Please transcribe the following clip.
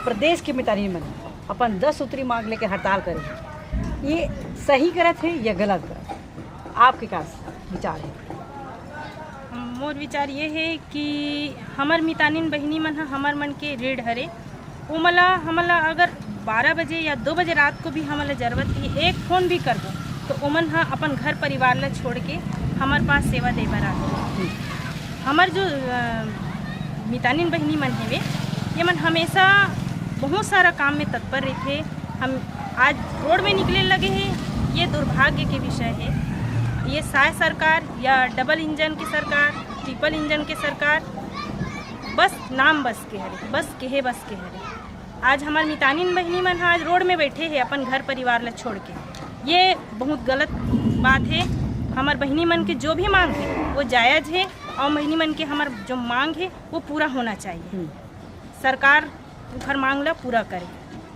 प्रदेश के मितानी मन अपन 10 सूत्री मांग लेके हड़ताल करे, ये सही करत है या गलत करत? आपके क्या विचार है? मोर विचार ये है कि हमर मितानिन बहिनी मन हमर मन के ऋण हरे, वो हमला अगर 12 बजे या 2 बजे रात को भी हमला जरूरत है, एक फ़ोन भी करबो तो ओमन अपन घर परिवार ला छोड़ के हमार पास सेवा दे बर आथे। हमार जो मितानिन बहिनी मन हेवे ये मन हमेशा बहुत सारा काम में तत्पर रहते। हम आज रोड में निकले लगे हैं, ये दुर्भाग्य के विषय है। ये साय सरकार या डबल इंजन की सरकार, ट्रिपल इंजन की सरकार बस नाम बस के हरे, बस के हरे। आज हमार मितानिन बहिनी मन आज रोड में बैठे हैं अपन घर परिवार ला छोड़ के, ये बहुत गलत बात है। हमार बहिनी मन के जो भी मांग है वो जायज़ है और बहिनी मन के हमार जो मांग है वो पूरा होना चाहिए। सरकार हर मांग ला पूरा करे।